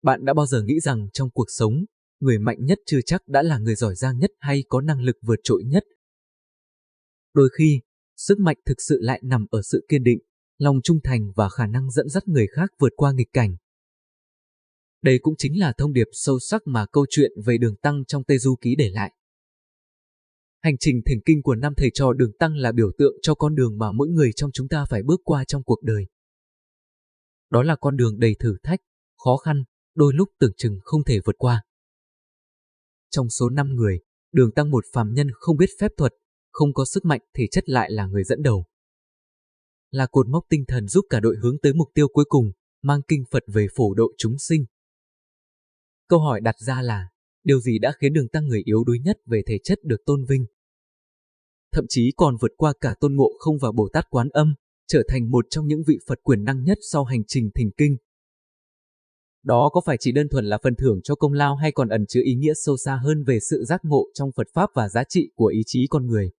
Bạn đã bao giờ nghĩ rằng trong cuộc sống, người mạnh nhất chưa chắc đã là người giỏi giang nhất hay có năng lực vượt trội nhất? Đôi khi, sức mạnh thực sự lại nằm ở sự kiên định, lòng trung thành và khả năng dẫn dắt người khác vượt qua nghịch cảnh. Đây cũng chính là thông điệp sâu sắc mà câu chuyện về Đường Tăng trong Tây Du Ký để lại. Hành trình thỉnh kinh của năm thầy trò Đường Tăng là biểu tượng cho con đường mà mỗi người trong chúng ta phải bước qua trong cuộc đời. Đó là con đường đầy thử thách, khó khăn, đôi lúc tưởng chừng không thể vượt qua. Trong số 5 người, Đường Tăng một phàm nhân không biết phép thuật, không có sức mạnh thể chất lại là người dẫn đầu. Là cột mốc tinh thần giúp cả đội hướng tới mục tiêu cuối cùng, mang kinh Phật về phổ độ chúng sinh. Câu hỏi đặt ra là, điều gì đã khiến Đường Tăng người yếu đuối nhất về thể chất được tôn vinh? Thậm chí còn vượt qua cả Tôn Ngộ Không và Bồ Tát Quán Âm, trở thành một trong những vị Phật quyền năng nhất sau hành trình thỉnh kinh. Đó có phải chỉ đơn thuần là phần thưởng cho công lao hay còn ẩn chứa ý nghĩa sâu xa hơn về sự giác ngộ trong Phật Pháp và giá trị của ý chí con người?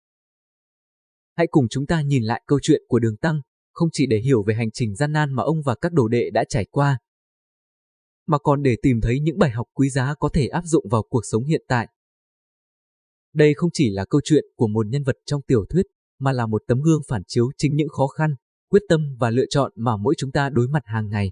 Hãy cùng chúng ta nhìn lại câu chuyện của Đường Tăng, không chỉ để hiểu về hành trình gian nan mà ông và các đồ đệ đã trải qua, mà còn để tìm thấy những bài học quý giá có thể áp dụng vào cuộc sống hiện tại. Đây không chỉ là câu chuyện của một nhân vật trong tiểu thuyết, mà là một tấm gương phản chiếu chính những khó khăn, quyết tâm và lựa chọn mà mỗi chúng ta đối mặt hàng ngày.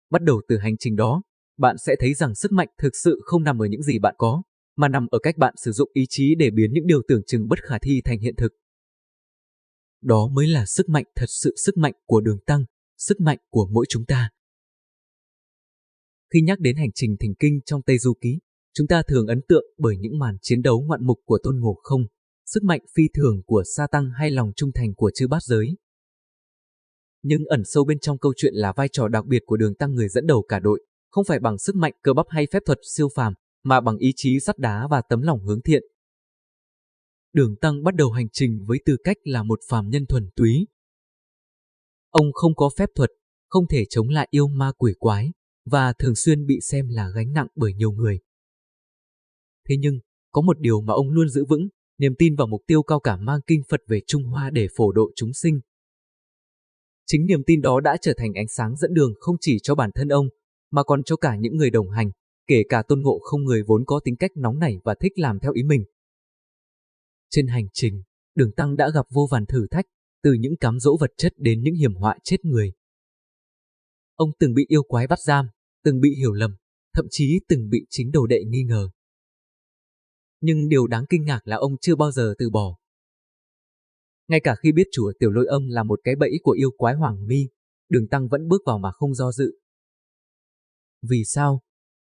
Bắt đầu từ hành trình đó, bạn sẽ thấy rằng sức mạnh thực sự không nằm ở những gì bạn có, mà nằm ở cách bạn sử dụng ý chí để biến những điều tưởng chừng bất khả thi thành hiện thực. Đó mới là sức mạnh thật sự, sức mạnh của Đường Tăng, sức mạnh của mỗi chúng ta. Khi nhắc đến hành trình thỉnh kinh trong Tây Du Ký, chúng ta thường ấn tượng bởi những màn chiến đấu ngoạn mục của Tôn Ngộ Không, sức mạnh phi thường của Sa Tăng hay lòng trung thành của chư bát giới. Nhưng ẩn sâu bên trong câu chuyện là vai trò đặc biệt của Đường Tăng, người dẫn đầu cả đội, không phải bằng sức mạnh cơ bắp hay phép thuật siêu phàm, mà bằng ý chí sắt đá và tấm lòng hướng thiện. Đường Tăng bắt đầu hành trình với tư cách là một phàm nhân thuần túy. Ông không có phép thuật, không thể chống lại yêu ma quỷ quái, và thường xuyên bị xem là gánh nặng bởi nhiều người. Thế nhưng, có một điều mà ông luôn giữ vững, niềm tin vào mục tiêu cao cả mang kinh Phật về Trung Hoa để phổ độ chúng sinh. Chính niềm tin đó đã trở thành ánh sáng dẫn đường không chỉ cho bản thân ông, mà còn cho cả những người đồng hành, kể cả Tôn Ngộ Không, người vốn có tính cách nóng nảy và thích làm theo ý mình. Trên hành trình, Đường Tăng đã gặp vô vàn thử thách, từ những cám dỗ vật chất đến những hiểm họa chết người. Ông từng bị yêu quái bắt giam, từng bị hiểu lầm, thậm chí từng bị chính đồ đệ nghi ngờ. Nhưng điều đáng kinh ngạc là ông chưa bao giờ từ bỏ. Ngay cả khi biết chùa Tiểu Lôi Âm là một cái bẫy của yêu quái Hoàng Mi, Đường Tăng vẫn bước vào mà không do dự. Vì sao?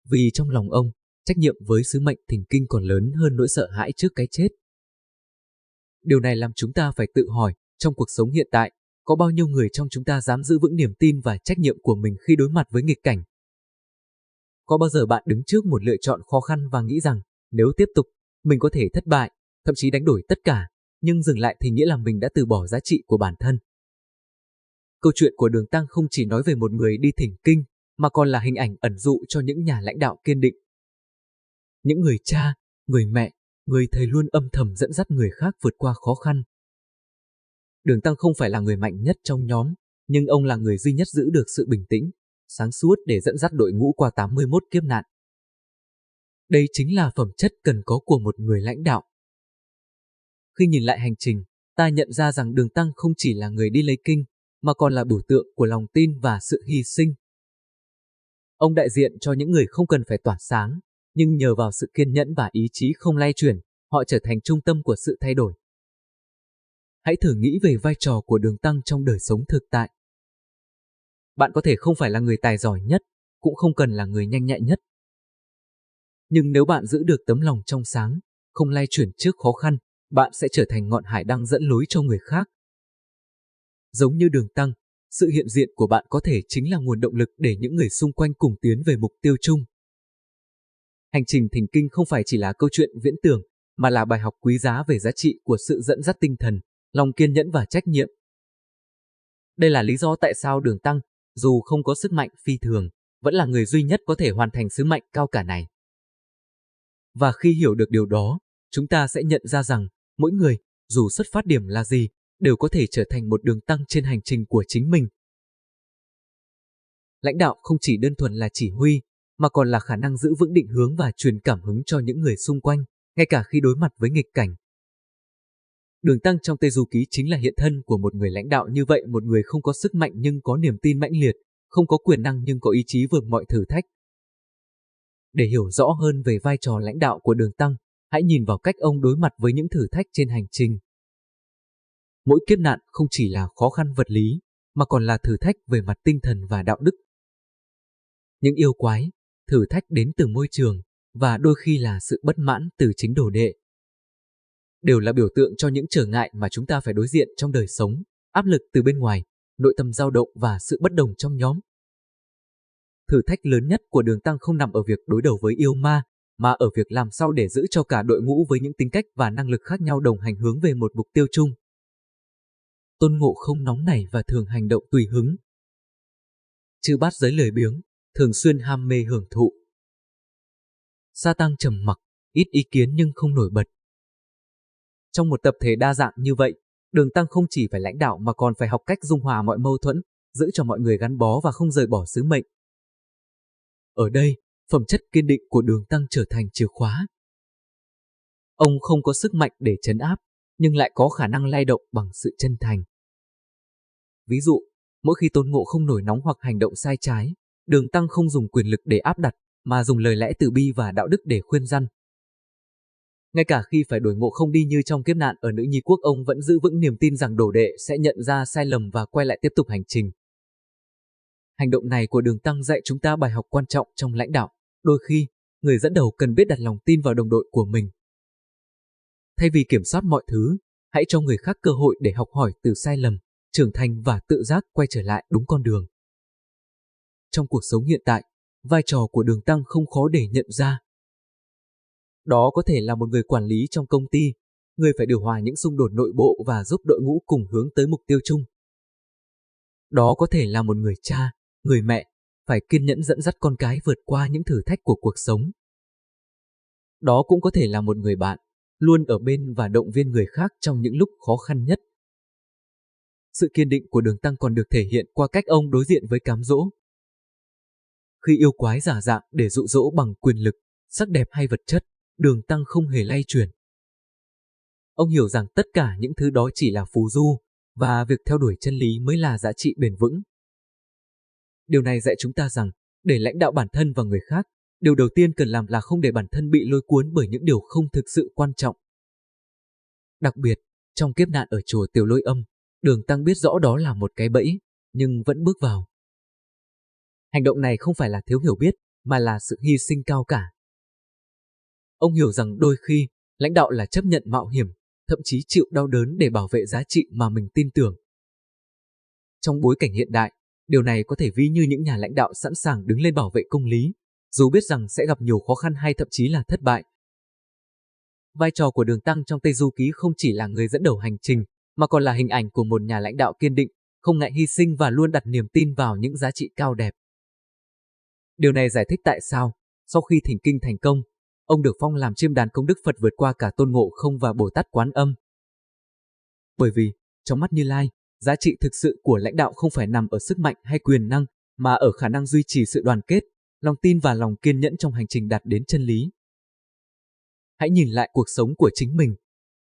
Vì trong lòng ông, trách nhiệm với sứ mệnh thỉnh kinh còn lớn hơn nỗi sợ hãi trước cái chết. Điều này làm chúng ta phải tự hỏi, trong cuộc sống hiện tại, có bao nhiêu người trong chúng ta dám giữ vững niềm tin và trách nhiệm của mình khi đối mặt với nghịch cảnh? Có bao giờ bạn đứng trước một lựa chọn khó khăn và nghĩ rằng, nếu tiếp tục, mình có thể thất bại, thậm chí đánh đổi tất cả, nhưng dừng lại thì nghĩa là mình đã từ bỏ giá trị của bản thân? Câu chuyện của Đường Tăng không chỉ nói về một người đi thỉnh kinh, mà còn là hình ảnh ẩn dụ cho những nhà lãnh đạo kiên định. Những người cha, người mẹ, người thầy luôn âm thầm dẫn dắt người khác vượt qua khó khăn. Đường Tăng không phải là người mạnh nhất trong nhóm, nhưng ông là người duy nhất giữ được sự bình tĩnh, sáng suốt để dẫn dắt đội ngũ qua 81 kiếp nạn. Đây chính là phẩm chất cần có của một người lãnh đạo. Khi nhìn lại hành trình, ta nhận ra rằng Đường Tăng không chỉ là người đi lấy kinh, mà còn là biểu tượng của lòng tin và sự hy sinh. Ông đại diện cho những người không cần phải tỏa sáng, nhưng nhờ vào sự kiên nhẫn và ý chí không lay chuyển, họ trở thành trung tâm của sự thay đổi. Hãy thử nghĩ về vai trò của Đường Tăng trong đời sống thực tại. Bạn có thể không phải là người tài giỏi nhất, cũng không cần là người nhanh nhạy nhất. Nhưng nếu bạn giữ được tấm lòng trong sáng, không lay chuyển trước khó khăn, bạn sẽ trở thành ngọn hải đăng dẫn lối cho người khác. Giống như Đường Tăng, sự hiện diện của bạn có thể chính là nguồn động lực để những người xung quanh cùng tiến về mục tiêu chung. Hành trình thỉnh kinh không phải chỉ là câu chuyện viễn tưởng, mà là bài học quý giá về giá trị của sự dẫn dắt tinh thần, lòng kiên nhẫn và trách nhiệm. Đây là lý do tại sao Đường Tăng, dù không có sức mạnh phi thường, vẫn là người duy nhất có thể hoàn thành sứ mệnh cao cả này. Và khi hiểu được điều đó, chúng ta sẽ nhận ra rằng, mỗi người, dù xuất phát điểm là gì, đều có thể trở thành một Đường Tăng trên hành trình của chính mình. lãnh đạo không chỉ đơn thuần là chỉ huy, mà còn là khả năng giữ vững định hướng và truyền cảm hứng cho những người xung quanh, ngay cả khi đối mặt với nghịch cảnh. Đường Tăng trong Tây Du Ký chính là hiện thân của một người lãnh đạo như vậy, một người không có sức mạnh nhưng có niềm tin mãnh liệt, không có quyền năng nhưng có ý chí vượt mọi thử thách. Để hiểu rõ hơn về vai trò lãnh đạo của Đường Tăng, hãy nhìn vào cách ông đối mặt với những thử thách trên hành trình. Mỗi kiếp nạn không chỉ là khó khăn vật lý, mà còn là thử thách về mặt tinh thần và đạo đức. Những yêu quái, thử thách đến từ môi trường, và đôi khi là sự bất mãn từ chính đồ đệ, đều là biểu tượng cho những trở ngại mà chúng ta phải đối diện trong đời sống, áp lực từ bên ngoài, nội tâm dao động và sự bất đồng trong nhóm. Thử thách lớn nhất của Đường Tăng không nằm ở việc đối đầu với yêu ma, mà ở việc làm sao để giữ cho cả đội ngũ với những tính cách và năng lực khác nhau đồng hành hướng về một mục tiêu chung. Tôn Ngộ không nóng nảy và thường hành động tùy hứng. Chư bát giới lười biếng, thường xuyên ham mê hưởng thụ. Sa Tăng trầm mặc, ít ý kiến nhưng không nổi bật. Trong một tập thể đa dạng như vậy, Đường Tăng không chỉ phải lãnh đạo mà còn phải học cách dung hòa mọi mâu thuẫn, giữ cho mọi người gắn bó và không rời bỏ sứ mệnh. Ở đây, phẩm chất kiên định của Đường Tăng trở thành chìa khóa. Ông không có sức mạnh để trấn áp, nhưng lại có khả năng lay động bằng sự chân thành. Ví dụ, mỗi khi Tôn Ngộ không nổi nóng hoặc hành động sai trái, Đường Tăng không dùng quyền lực để áp đặt, mà dùng lời lẽ từ bi và đạo đức để khuyên răn. Ngay cả khi phải đuổi Ngộ không đi như trong kiếp nạn ở Nữ Nhi Quốc, ông vẫn giữ vững niềm tin rằng đồ đệ sẽ nhận ra sai lầm và quay lại tiếp tục hành trình. Hành động này của Đường Tăng dạy chúng ta bài học quan trọng trong lãnh đạo. Đôi khi, người dẫn đầu cần biết đặt lòng tin vào đồng đội của mình. Thay vì kiểm soát mọi thứ, hãy cho người khác cơ hội để học hỏi từ sai lầm, trưởng thành và tự giác quay trở lại đúng con đường. Trong cuộc sống hiện tại, vai trò của Đường Tăng không khó để nhận ra. Đó có thể là một người quản lý trong công ty, người phải điều hòa những xung đột nội bộ và giúp đội ngũ cùng hướng tới mục tiêu chung. Đó có thể là một người cha, người mẹ, phải kiên nhẫn dẫn dắt con cái vượt qua những thử thách của cuộc sống. Đó cũng có thể là một người bạn, luôn ở bên và động viên người khác trong những lúc khó khăn nhất. Sự kiên định của Đường Tăng còn được thể hiện qua cách ông đối diện với cám dỗ. Khi yêu quái giả dạng để dụ dỗ bằng quyền lực, sắc đẹp hay vật chất, Đường Tăng không hề lay chuyển. Ông hiểu rằng tất cả những thứ đó chỉ là phù du, và việc theo đuổi chân lý mới là giá trị bền vững. Điều này dạy chúng ta rằng, để lãnh đạo bản thân và người khác, điều đầu tiên cần làm là không để bản thân bị lôi cuốn bởi những điều không thực sự quan trọng. Đặc biệt, trong kiếp nạn ở chùa Tiểu Lôi Âm, Đường Tăng biết rõ đó là một cái bẫy, nhưng vẫn bước vào. Hành động này không phải là thiếu hiểu biết, mà là sự hy sinh cao cả. Ông hiểu rằng đôi khi, lãnh đạo là chấp nhận mạo hiểm, thậm chí chịu đau đớn để bảo vệ giá trị mà mình tin tưởng. Trong bối cảnh hiện đại, điều này có thể ví như những nhà lãnh đạo sẵn sàng đứng lên bảo vệ công lý, dù biết rằng sẽ gặp nhiều khó khăn hay thậm chí là thất bại. Vai trò của Đường Tăng trong Tây Du Ký không chỉ là người dẫn đầu hành trình, mà còn là hình ảnh của một nhà lãnh đạo kiên định, không ngại hy sinh và luôn đặt niềm tin vào những giá trị cao đẹp. Điều này giải thích tại sao, sau khi thỉnh kinh thành công, ông được phong làm chiêm đàn công đức Phật vượt qua cả Tôn Ngộ Không và Bồ Tát Quán Âm. Bởi vì, trong mắt Như Lai, giá trị thực sự của lãnh đạo không phải nằm ở sức mạnh hay quyền năng, mà ở khả năng duy trì sự đoàn kết, lòng tin và lòng kiên nhẫn trong hành trình đạt đến chân lý. Hãy nhìn lại cuộc sống của chính mình.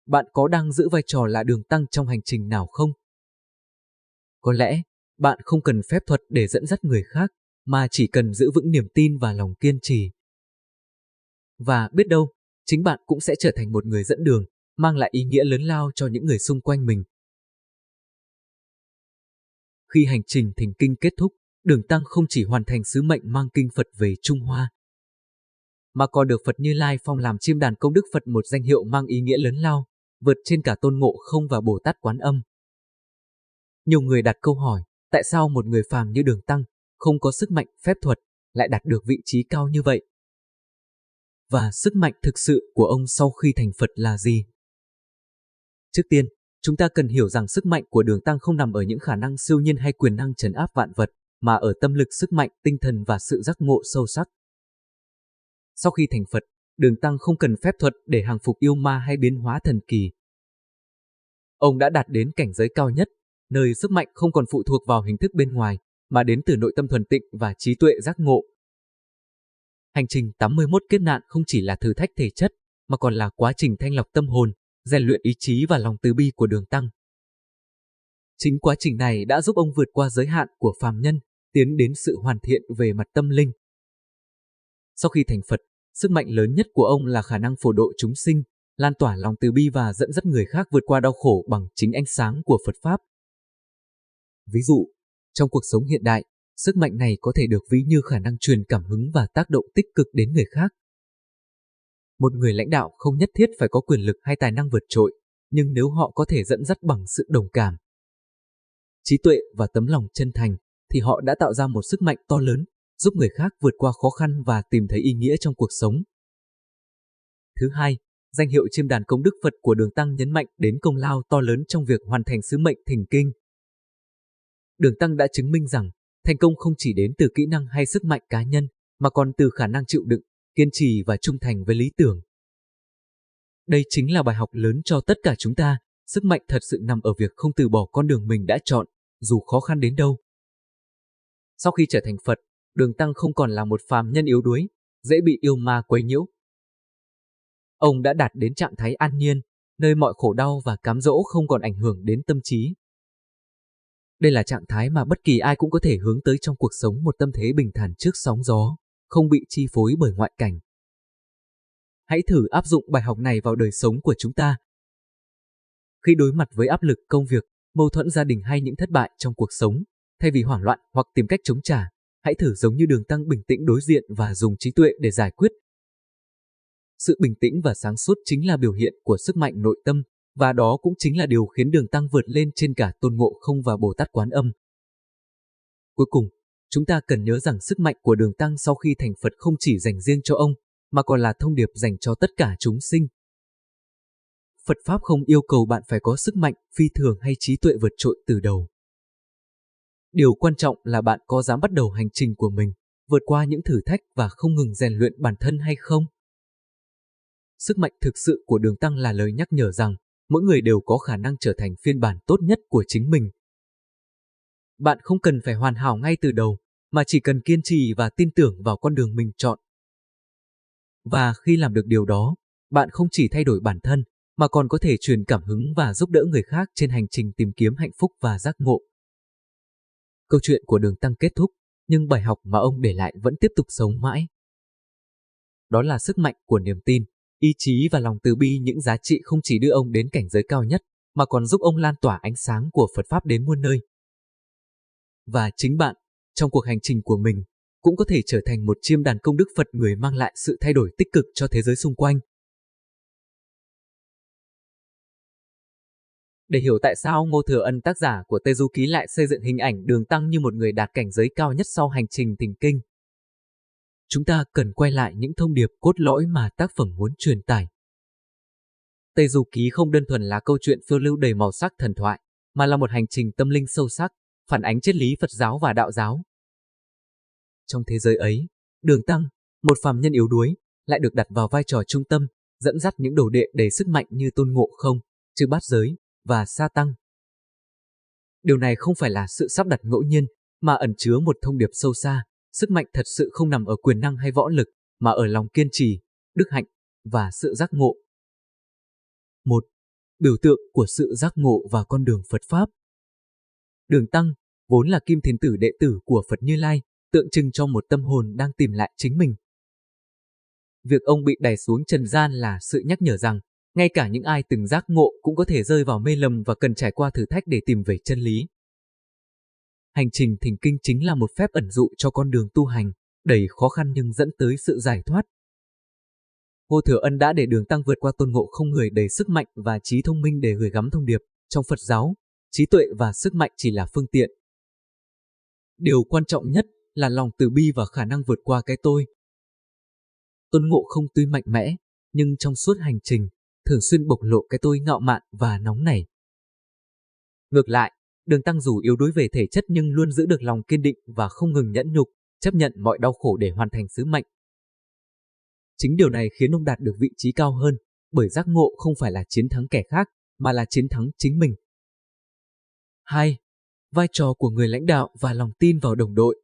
Bạn có đang giữ vai trò là Đường Tăng trong hành trình nào không? Có lẽ, bạn không cần phép thuật để dẫn dắt người khác, mà chỉ cần giữ vững niềm tin và lòng kiên trì. Và biết đâu, chính bạn cũng sẽ trở thành một người dẫn đường, mang lại ý nghĩa lớn lao cho những người xung quanh mình. Khi hành trình thỉnh kinh kết thúc, Đường Tăng không chỉ hoàn thành sứ mệnh mang kinh Phật về Trung Hoa, mà còn được Phật Như Lai phong làm chiêm đàn công đức Phật, một danh hiệu mang ý nghĩa lớn lao, vượt trên cả Tôn Ngộ Không và Bồ Tát Quán Âm. Nhiều người đặt câu hỏi, tại sao một người phàm như Đường Tăng, không có sức mạnh phép thuật, lại đạt được vị trí cao như vậy? Và sức mạnh thực sự của ông sau khi thành Phật là gì? Trước tiên, chúng ta cần hiểu rằng sức mạnh của Đường Tăng không nằm ở những khả năng siêu nhiên hay quyền năng trấn áp vạn vật, mà ở tâm lực, sức mạnh, tinh thần và sự giác ngộ sâu sắc. Sau khi thành Phật, Đường Tăng không cần phép thuật để hàng phục yêu ma hay biến hóa thần kỳ. Ông đã đạt đến cảnh giới cao nhất, nơi sức mạnh không còn phụ thuộc vào hình thức bên ngoài, mà đến từ nội tâm thuần tịnh và trí tuệ giác ngộ. Hành trình 81 kiếp nạn không chỉ là thử thách thể chất, mà còn là quá trình thanh lọc tâm hồn, rèn luyện ý chí và lòng từ bi của Đường Tăng. Chính quá trình này đã giúp ông vượt qua giới hạn của phàm nhân, tiến đến sự hoàn thiện về mặt tâm linh. Sau khi thành Phật, sức mạnh lớn nhất của ông là khả năng phổ độ chúng sinh, lan tỏa lòng từ bi và dẫn dắt người khác vượt qua đau khổ bằng chính ánh sáng của Phật Pháp. Ví dụ, trong cuộc sống hiện đại, sức mạnh này có thể được ví như khả năng truyền cảm hứng và tác động tích cực đến người khác. Một người lãnh đạo không nhất thiết phải có quyền lực hay tài năng vượt trội, nhưng nếu họ có thể dẫn dắt bằng sự đồng cảm, trí tuệ và tấm lòng chân thành, thì họ đã tạo ra một sức mạnh to lớn, giúp người khác vượt qua khó khăn và tìm thấy ý nghĩa trong cuộc sống. Thứ hai, danh hiệu Chiêm đàn công đức Phật của Đường Tăng nhấn mạnh đến công lao to lớn trong việc hoàn thành sứ mệnh thỉnh kinh. Đường Tăng đã chứng minh rằng, thành công không chỉ đến từ kỹ năng hay sức mạnh cá nhân, mà còn từ khả năng chịu đựng, kiên trì và trung thành với lý tưởng. Đây chính là bài học lớn cho tất cả chúng ta, sức mạnh thật sự nằm ở việc không từ bỏ con đường mình đã chọn, dù khó khăn đến đâu. Sau khi trở thành Phật, Đường Tăng không còn là một phàm nhân yếu đuối, dễ bị yêu ma quấy nhiễu. Ông đã đạt đến trạng thái an nhiên, nơi mọi khổ đau và cám dỗ không còn ảnh hưởng đến tâm trí. Đây là trạng thái mà bất kỳ ai cũng có thể hướng tới trong cuộc sống, một tâm thế bình thản trước sóng gió, không bị chi phối bởi ngoại cảnh. Hãy thử áp dụng bài học này vào đời sống của chúng ta. Khi đối mặt với áp lực công việc, mâu thuẫn gia đình hay những thất bại trong cuộc sống, thay vì hoảng loạn hoặc tìm cách chống trả, hãy thử giống như Đường Tăng bình tĩnh đối diện và dùng trí tuệ để giải quyết. Sự bình tĩnh và sáng suốt chính là biểu hiện của sức mạnh nội tâm, và đó cũng chính là điều khiến Đường Tăng vượt lên trên cả Tôn Ngộ Không và Bồ Tát Quán Âm. Cuối cùng, chúng ta cần nhớ rằng sức mạnh của Đường Tăng sau khi thành Phật không chỉ dành riêng cho ông, mà còn là thông điệp dành cho tất cả chúng sinh. Phật Pháp không yêu cầu bạn phải có sức mạnh phi thường hay trí tuệ vượt trội từ đầu. Điều quan trọng là bạn có dám bắt đầu hành trình của mình, vượt qua những thử thách và không ngừng rèn luyện bản thân hay không. Sức mạnh thực sự của Đường Tăng là lời nhắc nhở rằng, mỗi người đều có khả năng trở thành phiên bản tốt nhất của chính mình. Bạn không cần phải hoàn hảo ngay từ đầu, mà chỉ cần kiên trì và tin tưởng vào con đường mình chọn. Và khi làm được điều đó, bạn không chỉ thay đổi bản thân, mà còn có thể truyền cảm hứng và giúp đỡ người khác trên hành trình tìm kiếm hạnh phúc và giác ngộ. Câu chuyện của Đường Tăng kết thúc, nhưng bài học mà ông để lại vẫn tiếp tục sống mãi. Đó là sức mạnh của niềm tin, ý chí và lòng từ bi, những giá trị không chỉ đưa ông đến cảnh giới cao nhất, mà còn giúp ông lan tỏa ánh sáng của Phật Pháp đến muôn nơi. Và chính bạn, trong cuộc hành trình của mình, cũng có thể trở thành một chiêm đàn công đức Phật, người mang lại sự thay đổi tích cực cho thế giới xung quanh. Để hiểu tại sao Ngô Thừa Ân, tác giả của Tây Du Ký, lại xây dựng hình ảnh Đường Tăng như một người đạt cảnh giới cao nhất sau hành trình thỉnh kinh, chúng ta cần quay lại những thông điệp cốt lõi mà tác phẩm muốn truyền tải. Tây Du Ký không đơn thuần là câu chuyện phiêu lưu đầy màu sắc thần thoại, mà là một hành trình tâm linh sâu sắc, phản ánh triết lý Phật giáo và đạo giáo. Trong thế giới ấy, Đường Tăng, một phàm nhân yếu đuối, lại được đặt vào vai trò trung tâm, dẫn dắt những đồ đệ đầy sức mạnh như Tôn Ngộ Không, Chư Bát Giới và Sa Tăng. Điều này không phải là sự sắp đặt ngẫu nhiên, mà ẩn chứa một thông điệp sâu xa. Sức mạnh thật sự không nằm ở quyền năng hay võ lực, mà ở lòng kiên trì, đức hạnh và sự giác ngộ. 1. Biểu tượng của sự giác ngộ và con đường Phật Pháp. Đường Tăng, vốn là Kim Thiền Tử, đệ tử của Phật Như Lai, tượng trưng cho một tâm hồn đang tìm lại chính mình. Việc ông bị đày xuống trần gian là sự nhắc nhở rằng, ngay cả những ai từng giác ngộ cũng có thể rơi vào mê lầm và cần trải qua thử thách để tìm về chân lý. Hành trình thỉnh kinh chính là một phép ẩn dụ cho con đường tu hành, đầy khó khăn nhưng dẫn tới sự giải thoát. Ngô Thừa Ân đã để Đường Tăng vượt qua Tôn Ngộ Không, người đầy sức mạnh và trí thông minh, để gửi gắm thông điệp. Trong Phật giáo, trí tuệ và sức mạnh chỉ là phương tiện. Điều quan trọng nhất là lòng từ bi và khả năng vượt qua cái tôi. Tôn Ngộ Không tuy mạnh mẽ, nhưng trong suốt hành trình, thường xuyên bộc lộ cái tôi ngạo mạn và nóng nảy. Ngược lại, Đường Tăng dù yếu đuối về thể chất nhưng luôn giữ được lòng kiên định và không ngừng nhẫn nhục, chấp nhận mọi đau khổ để hoàn thành sứ mệnh. Chính điều này khiến ông đạt được vị trí cao hơn, bởi giác ngộ không phải là chiến thắng kẻ khác, mà là chiến thắng chính mình. 2. vai trò của người lãnh đạo và lòng tin vào đồng đội.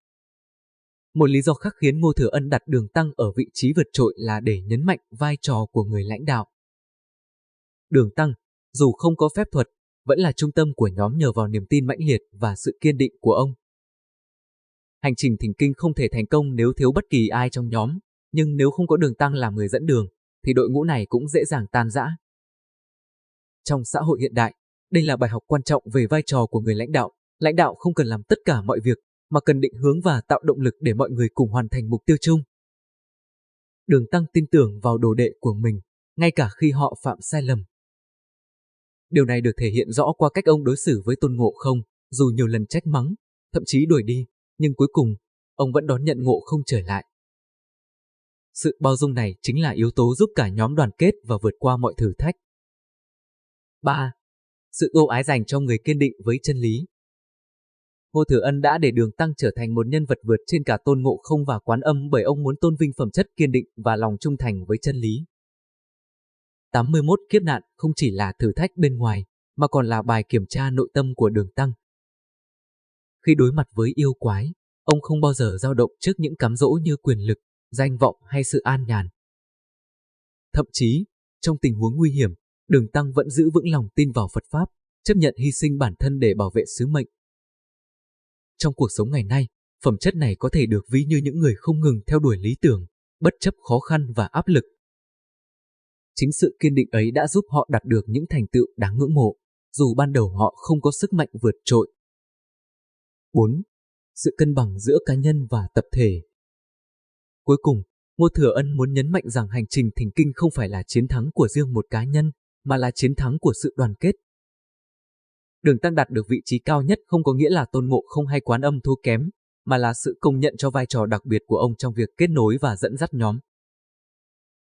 Một lý do khác khiến Ngô Thừa Ân đặt Đường Tăng ở vị trí vượt trội là để nhấn mạnh vai trò của người lãnh đạo. Đường Tăng, dù không có phép thuật, vẫn là trung tâm của nhóm nhờ vào niềm tin mãnh liệt và sự kiên định của ông. Hành trình thỉnh kinh không thể thành công nếu thiếu bất kỳ ai trong nhóm, nhưng nếu không có Đường Tăng làm người dẫn đường, thì đội ngũ này cũng dễ dàng tan rã. Trong xã hội hiện đại, đây là bài học quan trọng về vai trò của người lãnh đạo. Lãnh đạo không cần làm tất cả mọi việc, mà cần định hướng và tạo động lực để mọi người cùng hoàn thành mục tiêu chung. Đường Tăng tin tưởng vào đồ đệ của mình, ngay cả khi họ phạm sai lầm. Điều này được thể hiện rõ qua cách ông đối xử với Tôn Ngộ Không, dù nhiều lần trách mắng, thậm chí đuổi đi, nhưng cuối cùng, ông vẫn đón nhận Ngộ Không trở lại. Sự bao dung này chính là yếu tố giúp cả nhóm đoàn kết và vượt qua mọi thử thách. 3. Sự ưu ái dành cho người kiên định với chân lý. Ngô Thừa Ân đã để Đường Tăng trở thành một nhân vật vượt trên cả Tôn Ngộ Không và Quán Âm bởi ông muốn tôn vinh phẩm chất kiên định và lòng trung thành với chân lý. 81 kiếp nạn không chỉ là thử thách bên ngoài, mà còn là bài kiểm tra nội tâm của Đường Tăng. Khi đối mặt với yêu quái, ông không bao giờ dao động trước những cám dỗ như quyền lực, danh vọng hay sự an nhàn. Thậm chí, trong tình huống nguy hiểm, Đường Tăng vẫn giữ vững lòng tin vào Phật Pháp, chấp nhận hy sinh bản thân để bảo vệ sứ mệnh. Trong cuộc sống ngày nay, phẩm chất này có thể được ví như những người không ngừng theo đuổi lý tưởng, bất chấp khó khăn và áp lực. Chính sự kiên định ấy đã giúp họ đạt được những thành tựu đáng ngưỡng mộ, dù ban đầu họ không có sức mạnh vượt trội. 4. Sự cân bằng giữa cá nhân và tập thể. Cuối cùng, Ngô Thừa Ân muốn nhấn mạnh rằng hành trình thỉnh kinh không phải là chiến thắng của riêng một cá nhân, mà là chiến thắng của sự đoàn kết. Đường Tăng đạt được vị trí cao nhất không có nghĩa là Tôn Ngộ Không hay Quán Âm thua kém, mà là sự công nhận cho vai trò đặc biệt của ông trong việc kết nối và dẫn dắt nhóm.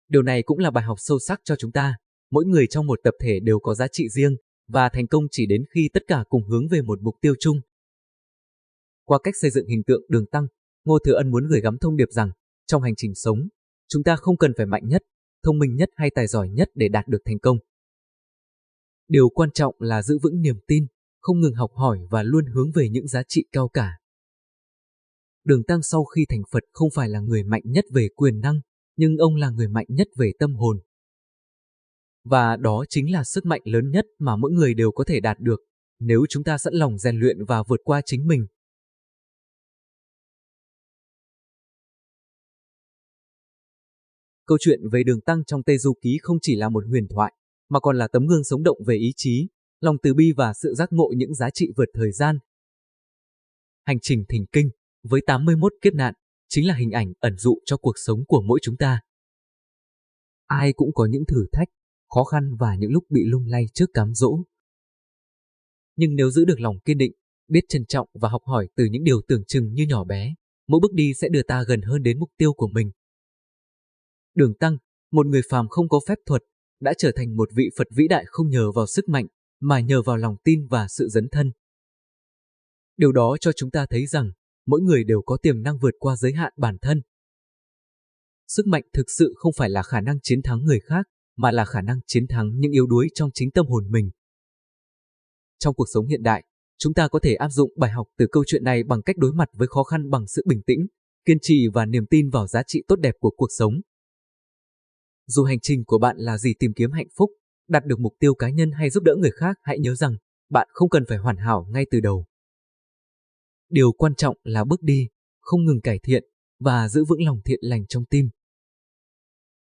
Điều này cũng là bài học sâu sắc cho chúng ta, mỗi người trong một tập thể đều có giá trị riêng, và thành công chỉ đến khi tất cả cùng hướng về một mục tiêu chung. Qua cách xây dựng hình tượng Đường Tăng, Ngô Thừa Ân muốn gửi gắm thông điệp rằng, trong hành trình sống, chúng ta không cần phải mạnh nhất, thông minh nhất hay tài giỏi nhất để đạt được thành công. Điều quan trọng là giữ vững niềm tin, không ngừng học hỏi và luôn hướng về những giá trị cao cả. Đường Tăng sau khi thành Phật không phải là người mạnh nhất về quyền năng, nhưng ông là người mạnh nhất về tâm hồn. Và đó chính là sức mạnh lớn nhất mà mỗi người đều có thể đạt được, nếu chúng ta sẵn lòng rèn luyện và vượt qua chính mình. Câu chuyện về Đường Tăng trong Tây Du Ký không chỉ là một huyền thoại, mà còn là tấm gương sống động về ý chí, lòng từ bi và sự giác ngộ những giá trị vượt thời gian. Hành trình thỉnh kinh, với 81 kiếp nạn, chính là hình ảnh ẩn dụ cho cuộc sống của mỗi chúng ta. Ai cũng có những thử thách, khó khăn và những lúc bị lung lay trước cám dỗ. Nhưng nếu giữ được lòng kiên định, biết trân trọng và học hỏi từ những điều tưởng chừng như nhỏ bé, mỗi bước đi sẽ đưa ta gần hơn đến mục tiêu của mình. Đường Tăng, một người phàm không có phép thuật, đã trở thành một vị Phật vĩ đại không nhờ vào sức mạnh, mà nhờ vào lòng tin và sự dấn thân. Điều đó cho chúng ta thấy rằng, mỗi người đều có tiềm năng vượt qua giới hạn bản thân. Sức mạnh thực sự không phải là khả năng chiến thắng người khác, mà là khả năng chiến thắng những yếu đuối trong chính tâm hồn mình. Trong cuộc sống hiện đại, chúng ta có thể áp dụng bài học từ câu chuyện này bằng cách đối mặt với khó khăn bằng sự bình tĩnh, kiên trì và niềm tin vào giá trị tốt đẹp của cuộc sống. Dù hành trình của bạn là gì, tìm kiếm hạnh phúc, đạt được mục tiêu cá nhân hay giúp đỡ người khác, hãy nhớ rằng bạn không cần phải hoàn hảo ngay từ đầu. Điều quan trọng là bước đi, không ngừng cải thiện và giữ vững lòng thiện lành trong tim.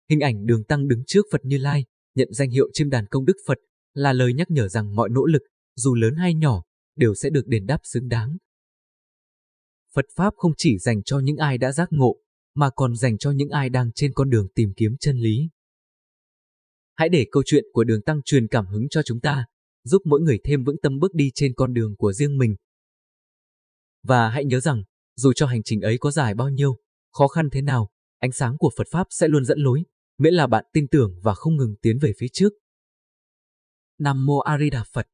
Hình ảnh Đường Tăng đứng trước Phật Như Lai, nhận danh hiệu Chiêm Đàn Công Đức Phật, là lời nhắc nhở rằng mọi nỗ lực, dù lớn hay nhỏ, đều sẽ được đền đáp xứng đáng. Phật Pháp không chỉ dành cho những ai đã giác ngộ, mà còn dành cho những ai đang trên con đường tìm kiếm chân lý. Hãy để câu chuyện của Đường Tăng truyền cảm hứng cho chúng ta, giúp mỗi người thêm vững tâm bước đi trên con đường của riêng mình. Và hãy nhớ rằng, dù cho hành trình ấy có dài bao nhiêu, khó khăn thế nào, ánh sáng của Phật Pháp sẽ luôn dẫn lối, miễn là bạn tin tưởng và không ngừng tiến về phía trước. Nam Mô A Di Đà Phật.